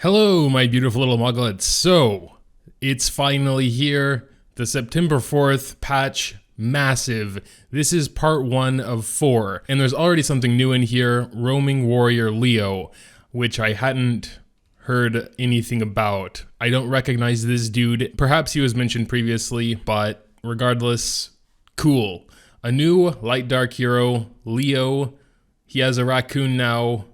Hello, my beautiful little moglets. So, it's finally here. The September 4th patch, massive. This is part 1 of 4. And there's already something new in here, Roaming Warrior Leo, which I hadn't heard anything about. I don't recognize this dude. Perhaps he was mentioned previously, but regardless, cool. A new light dark hero, Leo. He has a raccoon now.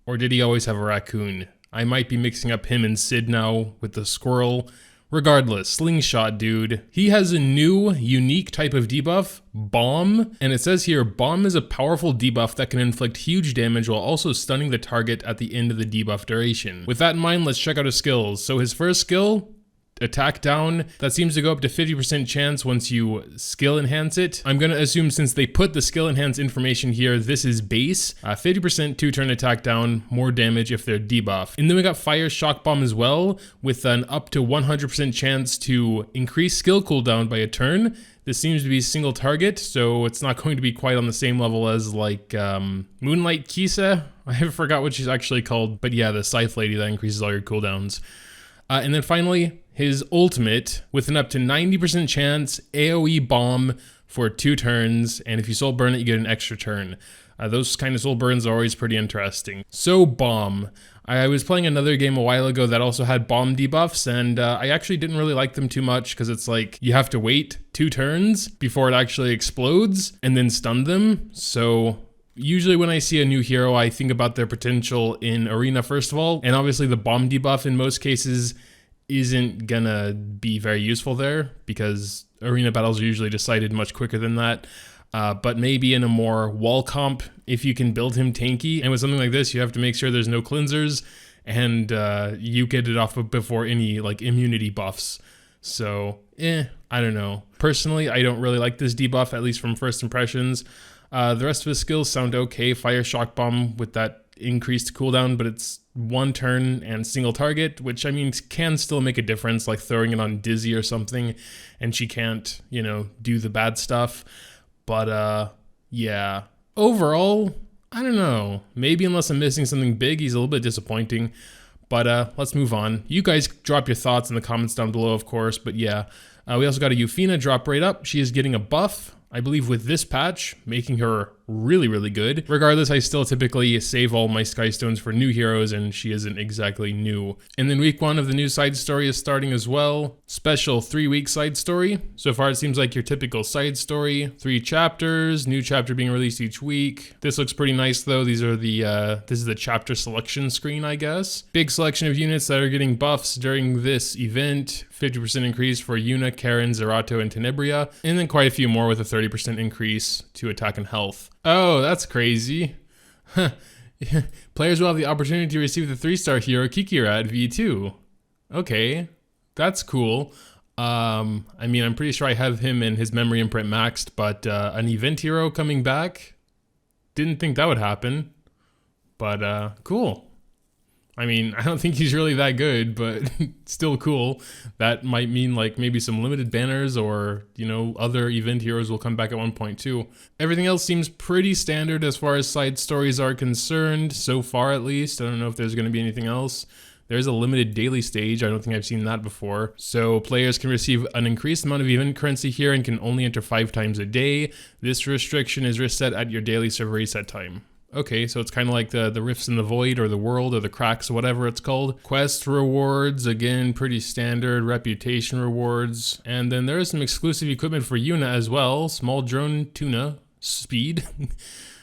Or did he always have a raccoon? I might be mixing up him and Sid now with the squirrel. Regardless, slingshot dude. He has a new, unique type of debuff, Bomb. And it says here, Bomb is a powerful debuff that can inflict huge damage while also stunning the target at the end of the debuff duration. With that in mind, let's check out his skills. So his first skill, attack down, that seems to go up to 50% chance once you skill enhance it. I'm gonna assume since they put the skill enhance information here, this is base. 50% 2-turn attack down, more damage if they're debuffed. And then we got fire shock bomb as well, with an up to 100% chance to increase skill cooldown by a turn. This seems to be single target, so it's not going to be quite on the same level as like Moonlight Kisa. I forgot what she's actually called, but yeah, the scythe lady that increases all your cooldowns. And then finally, his ultimate with an up to 90% chance AoE bomb for 2 turns, and if you soul burn it, you get an extra turn. Those kind of soul burns are always pretty interesting. So bomb. I was playing another game a while ago that also had bomb debuffs, and I actually didn't really like them too much because it's like you have to wait 2 turns before it actually explodes and then stun them. So usually when I see a new hero, I think about their potential in arena first of all, and obviously the bomb debuff in most cases isn't gonna be very useful there because arena battles are usually decided much quicker than that. But maybe in a more wall comp, if you can build him tanky, and with something like this, you have to make sure there's no cleansers and you get it off before any like immunity buffs. So, I don't know. Personally, I don't really like this debuff, at least from first impressions. The rest of his skills sound okay. Fire shock bomb with that increased cooldown, but it's 1 turn and single target, which I mean can still make a difference, like throwing it on Dizzy or something, and she can't, you know, do the bad stuff. But yeah, overall, I don't know. Maybe unless I'm missing something big, he's a little bit disappointing. But let's move on. You guys drop your thoughts in the comments down below, of course. But yeah, we also got a Yuna drop right up. She is getting a buff, I believe, with this patch, making her really, really good. Regardless, I still typically save all my Sky Stones for new heroes, and she isn't exactly new. And then week 1 of the new side story is starting as well. Special 3-week side story. So far, it seems like your typical side story. 3 chapters, new chapter being released each week. This looks pretty nice though. These are the, this is the chapter selection screen, I guess. Big selection of units that are getting buffs during this event. 50% increase for Yuna, Karen, Zerato, and Tenebria. And then quite a few more with a 30% increase to attack and health. Oh, that's crazy. Players will have the opportunity to receive the 3-star hero Kikira at V2. Okay, that's cool. I mean, I'm pretty sure I have him and his memory imprint maxed, but an event hero coming back? Didn't think that would happen, but cool. I mean, I don't think he's really that good, but still cool. That might mean like maybe some limited banners or, you know, other event heroes will come back at one point too. Everything else seems pretty standard as far as side stories are concerned, so far at least. I don't know if there's going to be anything else. There's a limited daily stage. I don't think I've seen that before. So players can receive an increased amount of event currency here and can only enter 5 times a day. This restriction is reset at your daily server reset time. Okay, so it's kind of like the Rifts in the Void or the World or the Cracks, whatever it's called. Quest rewards, again, pretty standard. Reputation rewards. And then there is some exclusive equipment for Yuna as well. Small drone tuna speed.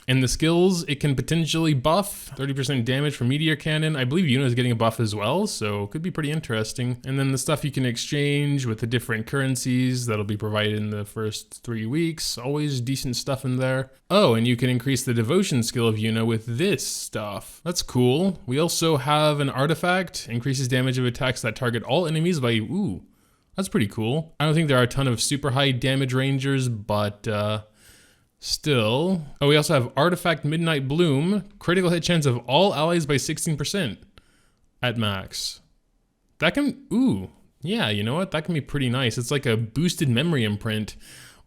And the skills, it can potentially buff 30% damage from Meteor Cannon. I believe Yuna is getting a buff as well, so it could be pretty interesting. And then the stuff you can exchange with the different currencies that'll be provided in the first 3 weeks. Always decent stuff in there. Oh, and you can increase the devotion skill of Yuna with this stuff. That's cool. We also have an artifact, increases damage of attacks that target all enemies by, ooh, that's pretty cool. I don't think there are a ton of super high damage rangers, but still. Oh, we also have Artifact Midnight Bloom. Critical hit chance of all allies by 16% at max. That can, ooh, yeah, you know what? That can be pretty nice. It's like a boosted memory imprint,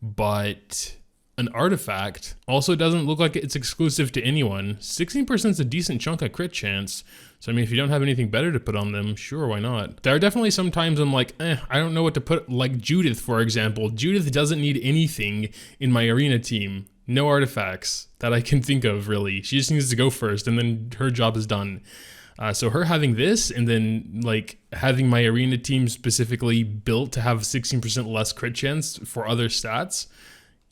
but An artifact also doesn't look like it's exclusive to anyone. 16% is a decent chunk of crit chance. So I mean, if you don't have anything better to put on them, sure, why not? There are definitely some times I'm like, I don't know what to put, like Judith, for example. Judith doesn't need anything in my arena team. No artifacts that I can think of, really. She just needs to go first, and then her job is done. So her having this, and then like having my arena team specifically built to have 16% less crit chance for other stats,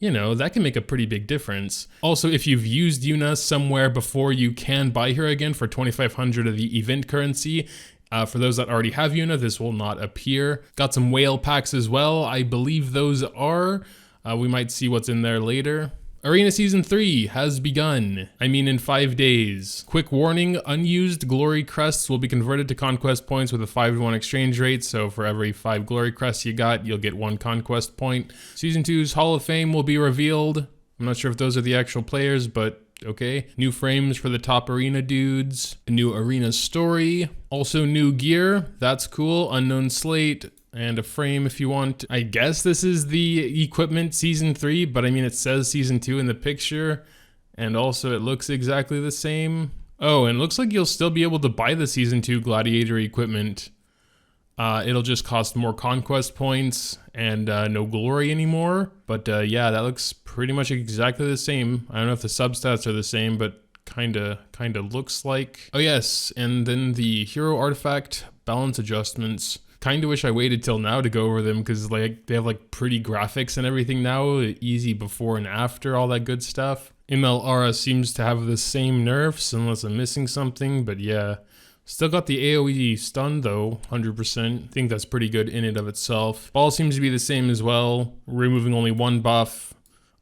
you know, that can make a pretty big difference. Also, if you've used Yuna somewhere before, you can buy her again for 2,500 of the event currency. For those that already have Yuna, this will not appear. Got some whale packs as well. I believe those are. We might see what's in there later. Arena Season 3 has begun. I mean, in 5 days. Quick warning, unused glory crests will be converted to conquest points with a 5-to-1 exchange rate, so for every 5 glory crests you got, you'll get 1 conquest point. Season 2's Hall of Fame will be revealed. I'm not sure if those are the actual players, but okay. New frames for the top arena dudes. A new arena story. Also new gear. That's cool. Unknown slate. And a frame if you want. I guess this is the equipment Season 3, but I mean it says Season 2 in the picture, and also it looks exactly the same. Oh, and it looks like you'll still be able to buy the Season 2 Gladiator equipment. It'll just cost more conquest points and no glory anymore. But yeah, that looks pretty much exactly the same. I don't know if the substats are the same, but kinda looks like. Oh yes, and then the hero artifact balance adjustments. Kind of wish I waited till now to go over them, because like they have like pretty graphics and everything now, easy before and after, all that good stuff. ML Aura seems to have the same nerfs unless I'm missing something, but yeah. Still got the AoE stun though, 100%. Think that's pretty good in and of itself. Ball seems to be the same as well, removing only 1 buff,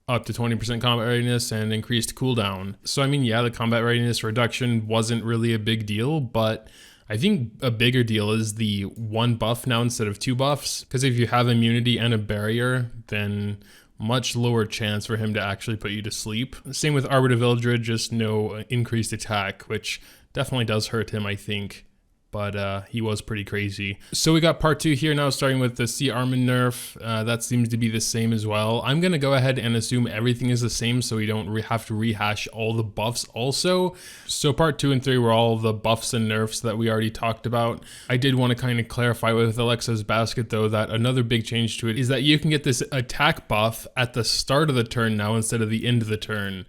up to 20% combat readiness and increased cooldown. So I mean, yeah, the combat readiness reduction wasn't really a big deal, but I think a bigger deal is the 1 buff now instead of 2 buffs, because if you have immunity and a barrier, then much lower chance for him to actually put you to sleep. Same with Arbiter Vildred, just no increased attack, which definitely does hurt him, I think. But he was pretty crazy. So we got part 2 here now, starting with the Sea Armin nerf. That seems to be the same as well. I'm going to go ahead and assume everything is the same so we don't have to rehash all the buffs also. So part 2 and 3 were all the buffs and nerfs that we already talked about. I did want to kind of clarify with Alexa's basket though that another big change to it is that you can get this attack buff at the start of the turn now instead of the end of the turn.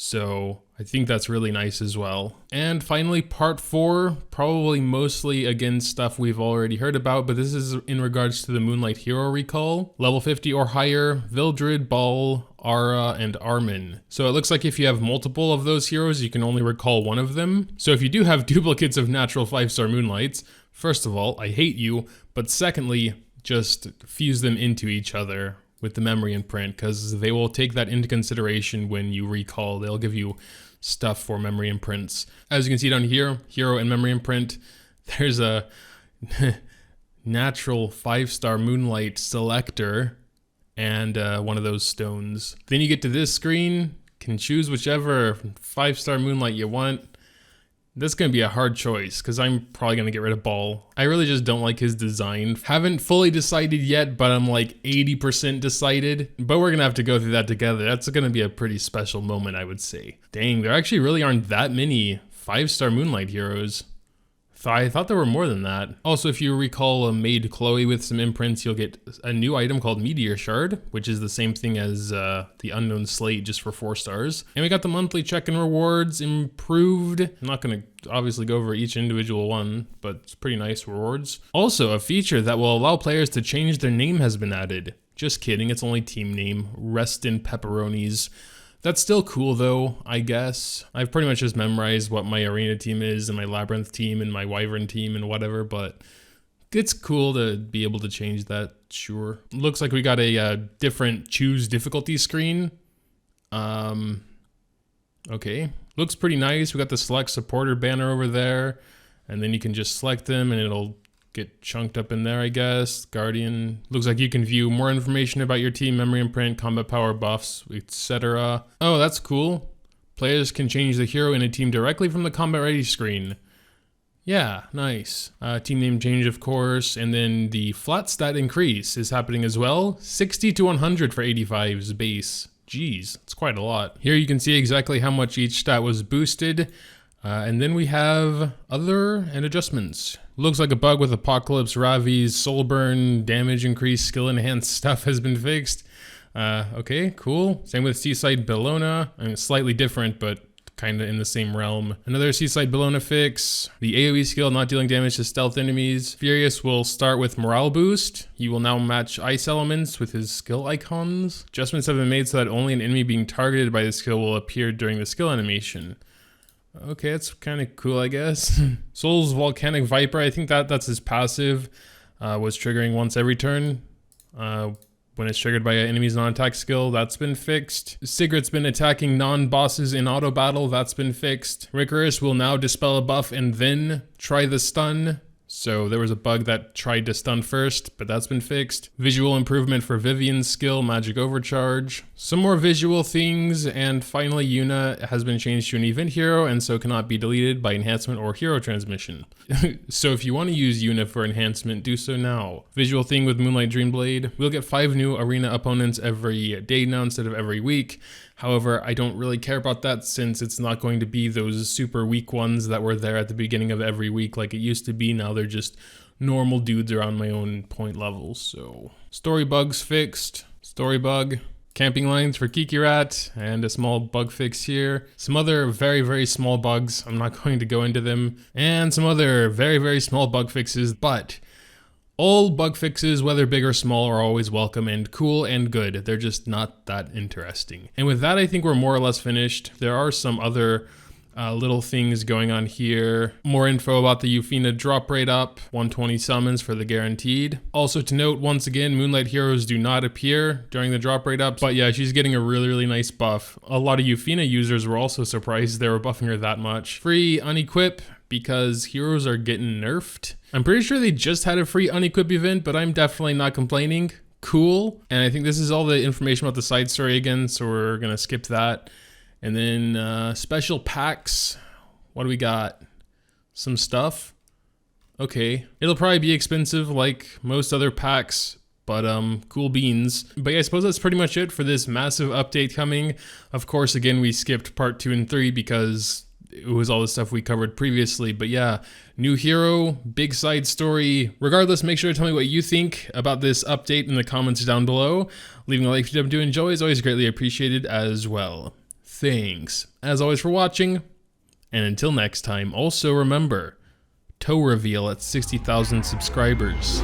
So I think that's really nice as well. And finally, part 4, probably mostly again stuff we've already heard about, but this is in regards to the Moonlight hero recall. Level 50 or higher, Vildred, Ball, Ara, and Armin. So it looks like if you have multiple of those heroes, you can only recall one of them. So if you do have duplicates of natural 5-star Moonlights, first of all, I hate you, but secondly, just fuse them into each other with the memory imprint, because they will take that into consideration when you recall. They'll give you stuff for memory imprints. As you can see down here, hero and memory imprint, there's a natural 5-star Moonlight selector and one of those stones. Then you get to this screen, can choose whichever 5-star Moonlight you want. This is going to be a hard choice because I'm probably going to get rid of Ball. I really just don't like his design. Haven't fully decided yet, but I'm like 80% decided. But we're going to have to go through that together. That's going to be a pretty special moment, I would say. Dang, there actually really aren't that many 5-star Moonlight heroes. I thought there were more than that. Also, if you recall a Maid Chloe with some imprints, you'll get a new item called Meteor Shard, which is the same thing as the Unknown Slate, just for 4 stars. And we got the monthly check-in rewards improved. I'm not going to obviously go over each individual one, but it's pretty nice rewards. Also, a feature that will allow players to change their name has been added. Just kidding, it's only team name. Rest in pepperonis. That's still cool though, I guess. I've pretty much just memorized what my arena team is and my labyrinth team and my wyvern team and whatever, but it's cool to be able to change that, sure. Looks like we got a different choose difficulty screen. Okay, looks pretty nice. We got the select supporter banner over there, and then you can just select them and it'll get chunked up in there, I guess. Guardian. Looks like you can view more information about your team, memory imprint, combat power buffs, etc. Oh, that's cool. Players can change the hero in a team directly from the combat ready screen. Yeah, nice. Team name change, of course, and then the flat stat increase is happening as well. 60 to 100 for 85's base. Geez, it's quite a lot. Here you can see exactly how much each stat was boosted. And then we have other and adjustments. Looks like a bug with Apocalypse, Ravi's, Soul Burn, damage increase, skill enhanced stuff has been fixed. Okay, cool. Same with Seaside Bellona. I mean, slightly different, but kind of in the same realm. Another Seaside Bellona fix. The AoE skill not dealing damage to stealth enemies. Furious will start with morale boost. He will now match ice elements with his skill icons. Adjustments have been made so that only an enemy being targeted by the skill will appear during the skill animation. Okay, that's kind of cool, I guess. Soul's Volcanic Viper, I think that's his passive, was triggering once every turn. When it's triggered by an enemy's non-attack skill, that's been fixed. Sigrid's been attacking non-bosses in auto battle, that's been fixed. Ricorous will now dispel a buff and then try the stun. So there was a bug that tried to stun first, but that's been fixed. Visual improvement for Vivian's skill, Magic Overcharge. Some more visual things, and finally Yuna has been changed to an event hero and so cannot be deleted by enhancement or hero transmission. So if you want to use Yuna for enhancement, do so now. Visual thing with Moonlight Dreamblade. We'll get 5 new arena opponents every day now instead of every week. However, I don't really care about that since it's not going to be those super weak ones that were there at the beginning of every week like it used to be. Now they're just normal dudes around my own point levels. So story bugs fixed, story bug, camping lines for Kiki Rat, and a small bug fix here. Some other very, very small bugs. I'm not going to go into them. And some other very, very small bug fixes, but all bug fixes, whether big or small, are always welcome and cool and good. They're just not that interesting. And with that, I think we're more or less finished. There are some other little things going on here. More info about the Yufina drop rate up, 120 summons for the guaranteed. Also to note, once again, Moonlight heroes do not appear during the drop rate up, but yeah, she's getting a really, really nice buff. A lot of Yufina users were also surprised they were buffing her that much. Free unequip, because heroes are getting nerfed. I'm pretty sure they just had a free unequip event, but I'm definitely not complaining. Cool. And I think this is all the information about the side story again, so we're gonna skip that. And then special packs. What do we got? Some stuff. Okay. It'll probably be expensive like most other packs, but cool beans. But yeah, I suppose that's pretty much it for this massive update coming. Of course, again, we skipped part 2 and 3 because it was all the stuff we covered previously. But yeah, new hero, big side story. Regardless, make sure to tell me what you think about this update in the comments down below. Leaving a like if you do enjoy is always greatly appreciated as well. Thanks, as always, for watching, and until next time, also remember, toe reveal at 60,000 subscribers.